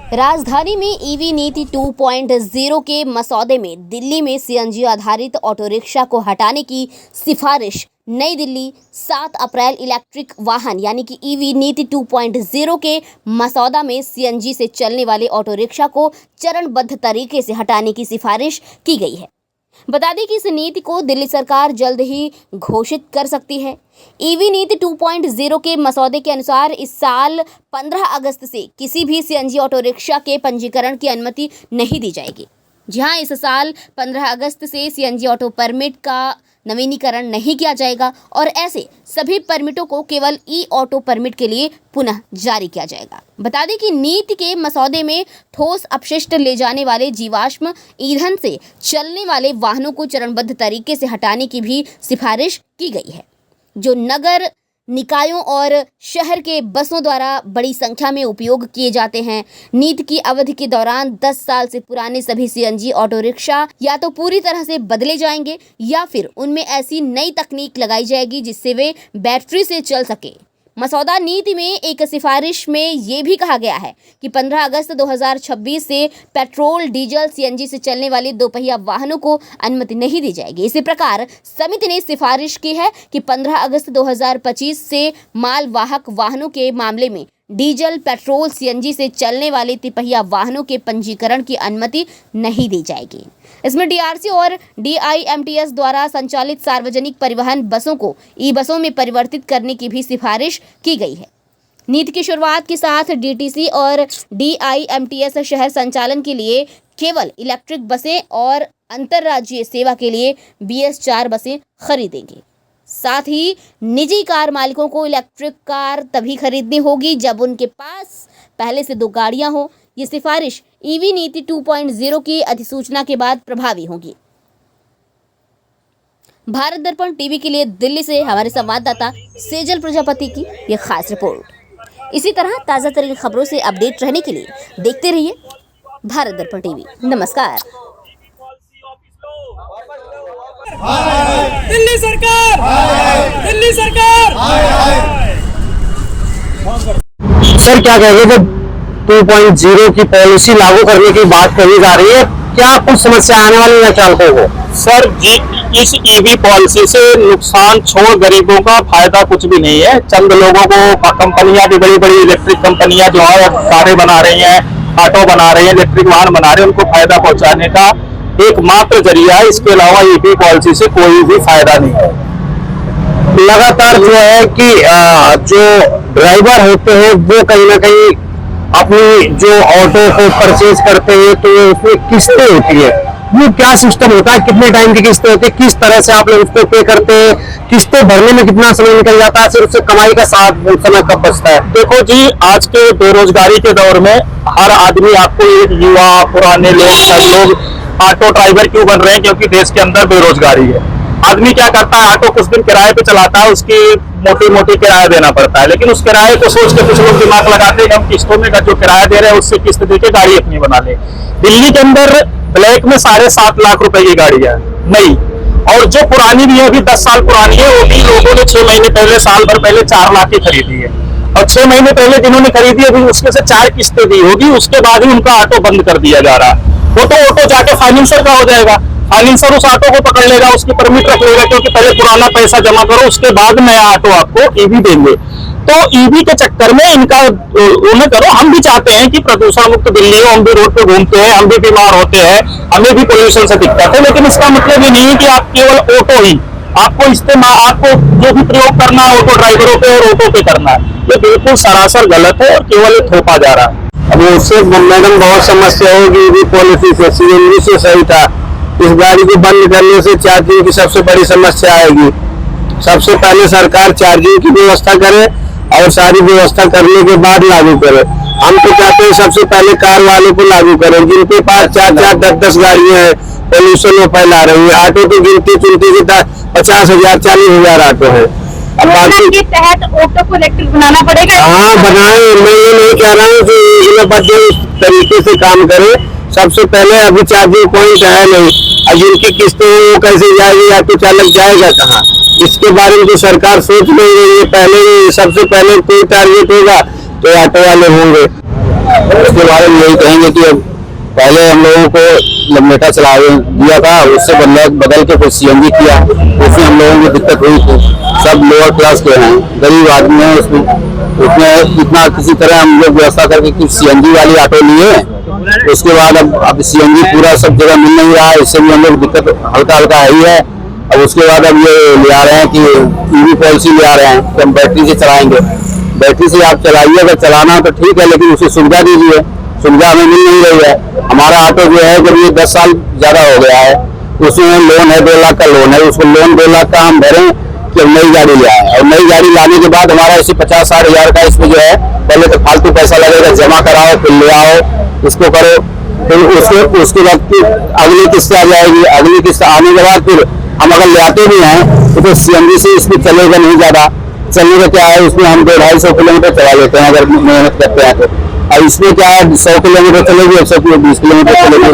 राजधानी में ईवी नीति 2.0 के मसौदे में दिल्ली में सीएनजी आधारित ऑटो रिक्शा को हटाने की सिफारिश। नई दिल्ली 7 अप्रैल इलेक्ट्रिक वाहन यानी कि ईवी नीति 2.0 के मसौदा में सीएनजी से चलने वाले ऑटो रिक्शा को चरणबद्ध तरीके से हटाने की सिफारिश की गई है। बता दें कि इस नीति को दिल्ली सरकार जल्द ही घोषित कर सकती है। ईवी नीति 2.0 के मसौदे के अनुसार इस साल 15 अगस्त से किसी भी सीएनजी ऑटो रिक्शा के पंजीकरण की अनुमति नहीं दी जाएगी। जी हाँ, इस साल 15 अगस्त से सीएनजी ऑटो परमिट का नवीनीकरण नहीं किया जाएगा और ऐसे सभी परमिटों को केवल ई ऑटो परमिट के लिए पुनः जारी किया जाएगा। बता दें कि नीति के मसौदे में ठोस अपशिष्ट ले जाने वाले जीवाश्म ईंधन से चलने वाले वाहनों को चरणबद्ध तरीके से हटाने की भी सिफारिश की गई है, जो नगर निकायों और शहर के बसों द्वारा बड़ी संख्या में उपयोग किए जाते हैं। नीति की अवधि के दौरान 10 साल से पुराने सभी सीएनजी ऑटो रिक्शा या तो पूरी तरह से बदले जाएंगे या फिर उनमें ऐसी नई तकनीक लगाई जाएगी जिससे वे बैटरी से चल सके। मसौदा नीति में एक सिफारिश में ये भी कहा गया है कि 15 अगस्त 2026 से पेट्रोल, डीजल, सीएनजी से चलने वाले दोपहिया वाहनों को अनुमति नहीं दी जाएगी। इसी प्रकार समिति ने सिफारिश की है कि 15 अगस्त 2025 से मालवाहक वाहनों के मामले में डीजल, पेट्रोल, सीएनजी से चलने वाले तिपहिया वाहनों के पंजीकरण की अनुमति नहीं दी जाएगी। इसमें डीआरसी और डीआईएमटीएस द्वारा संचालित सार्वजनिक परिवहन बसों को ई बसों में परिवर्तित करने की भी सिफारिश की गई है। नीति की शुरुआत के साथ डीटीसी और डीआईएमटीएस शहर संचालन के लिए केवल इलेक्ट्रिक बसें और अंतर्राज्यीय सेवा के लिए BS4 बसें खरीदेंगे। साथ ही निजी कार मालिकों को इलेक्ट्रिक कार तभी खरीदनी होगी जब उनके पास पहले से 2 गाड़ियां हो। ये सिफारिश ईवी नीति 2.0 की अधिसूचना के बाद प्रभावी होगी। भारत दर्पण टीवी के लिए दिल्ली से हमारे संवाददाता सेजल प्रजापति की यह खास रिपोर्ट। इसी तरह ताज़ा तरीन खबरों से अपडेट रहने के लिए देखते रहिए भारत दर्पण टीवी। नमस्कार। दिल्ली सरकार, दिल्ली सरकार। सर, क्या कहेंगे जब 2.0 की पॉलिसी लागू करने की बात कही जा रही है, क्या कुछ समस्या आने वाली है चालकों को? सर, इस ईवी पॉलिसी से नुकसान छोड़ गरीबों का फायदा कुछ भी नहीं है। चंद लोगों को कंपनियां भी, बड़ी बड़ी इलेक्ट्रिक कंपनियां जो है कारें बना रही हैं, ऑटो बना रही हैं, इलेक्ट्रिक वाहन बना रहे हैं, उनको फायदा पहुंचाने का एकमात्र जरिया है। इसके अलावा ईवी पॉलिसी से कोई भी फायदा नहीं है। लगातार जो है कि जो ड्राइवर होते हैं वो कहीं ना कहीं अपनी जो ऑटो को परचेज करते हैं तो उसमें किस्तें होती है, वो क्या सिस्टम होता है, कितने टाइम की किस्तें होती है, किस तरह से आप लोग उसको पे करते हैं, किस्तें भरने में कितना समय निकल जाता है, सिर्फ उससे कमाई का समय कब बचता है? देखो जी, आज के बेरोजगारी के दौर में हर आदमी, आपको एक युवा, पुराने लोग, सब लोग ऑटो ड्राइवर क्यों बन रहे हैं? क्योंकि देश के अंदर बेरोजगारी है। आदमी क्या करता है, ऑटो कुछ दिन किराए पे चलाता है, उसकी मोटी मोटी किराया देना पड़ता है, लेकिन उस किराए को सोच के कुछ लोग दिमाग लगाते हैं हम किस्तों में जो किराया दे रहे हैं उससे किस्त देके गाड़ी अपनी बना ले। दिल्ली के अंदर ब्लैक में 7.5 लाख रुपए की गाड़ी है नई, और जो पुरानी भी है, अभी 10 साल पुरानी है, वो भी लोगों ने 6 महीने पहले, साल भर पहले 4 लाख की खरीदी है। और 6 महीने पहले जिन्होंने खरीदी अभी उसमें से 4 किस्तें दी होगी, उसके बाद ही उनका ऑटो बंद कर दिया जा रहा है। वो तो ऑटो जाके फाइनेंसर का हो जाएगा, फाइनेंसर उस ऑटो को पकड़ लेगा, उसकी परमिट रख लेगा, क्योंकि पहले पुराना पैसा जमा करो, उसके बाद नया ऑटो आपको ईवी देंगे। तो ईवी के चक्कर में इनका उन्हें करो। हम भी चाहते हैं कि प्रदूषण मुक्त दिल्ली हो, हम भी रोड पे घूमते हैं, हम भी बीमार होते हैं, हमें भी पोल्यूशन से दिक्कत है, लेकिन इसका मतलब ये नहीं है कि आप केवल ऑटो ही, आपको जो भी प्रयोग करना है ऑटो ड्राइवरों पे और ऑटो पे करना है, ये बिल्कुल सरासर गलत है और केवल थोपा जा रहा है। अब उससे मैडम बहुत समस्या होगी। ईवी पॉलिसी से, सीएनजी से सही था, इस गाड़ी को बंद करने से चार्जिंग की सबसे बड़ी समस्या आएगी। सबसे पहले सरकार चार्जिंग की व्यवस्था करे और सारी व्यवस्था करने के बाद लागू करे। हम तो चाहते हैं सबसे पहले कार वालों को लागू करें, जिनके पास 4-4, 10-10 गाड़ियां हैं, पोल्यूशन में फैला रही है। ऑटो की गिनती चुनती 50,000, 40,000 ऑटो है। अब बाकी के तहत ऑटो को इलेक्ट्रिक बनाना पड़ेगा। हाँ, बनाए। मैं ये नहीं कह रहा हूँ कि इस तरीके से काम करे। सबसे पहले अभी चार्जिंग पॉइंट है नहीं, और जिनकी किस्तें वो कैसे जाएगी, ऑटो चालक जाएगा कहाँ, इसके बारे में जो सरकार सोच नहीं रही है। पहले सबसे पहले कोई टारगेट होगा तो ऑटो वाले होंगे। उसके बारे में यही कहेंगे कि अब पहले हम लोगों को लंबेटा चला दिया था, उससे बदल के फिर सीएनजी किया, उसमें हम लोगों की दिक्कत हुई थी। सब लोअर क्लास के हैं, गरीब आदमी हैं, उसमें इतना किसी तरह हम लोग व्यवस्था करके कि सीएनजी वाली ऑटो लिए। उसके बाद अब सीएनजी पूरा सब जगह मिल नहीं रहा है, इससे भी हम लोग दिक्कत हल्का हल्का है ही है। अब उसके बाद अब ये ले आ रहे हैं कि ईवी पॉलिसी ले आ रहे हैं कि हम बैटरी से चलाएंगे। बैटरी से आप चलाइए, अगर चलाना तो ठीक है, लेकिन उसे सुविधा दीजिए। सुविधा हमें मिल नहीं रही है। हमारा ऑटो जो है, जब ये 10 साल ज्यादा हो गया है, उसमें लोन है 2 लाख का लोन है, उसको लोन 2 लाख का हम भरें कि अब नई गाड़ी ले आए। और नई गाड़ी लाने के बाद हमारा ऐसे 50-60 हजार का इसमें जो है, पहले तो फालतू पैसा लगेगा, जमा कराओ, फिर ले आओ, इसको करो, फिर उसके बाद फिर अगली किस्त आ जाएगी। अगली किस्त आने के बाद फिर हम अगर ले आते भी हैं तो फिर सीएनजी से इसमें चलेगा नहीं, ज्यादा चलने का क्या है, उसमें हम 200-250 किलोमीटर चला लेते हैं अगर मेहनत करते हैं तो। और इसमें क्या है, 100 किलोमीटर चलेगी, 120 किलोमीटर चलेगी।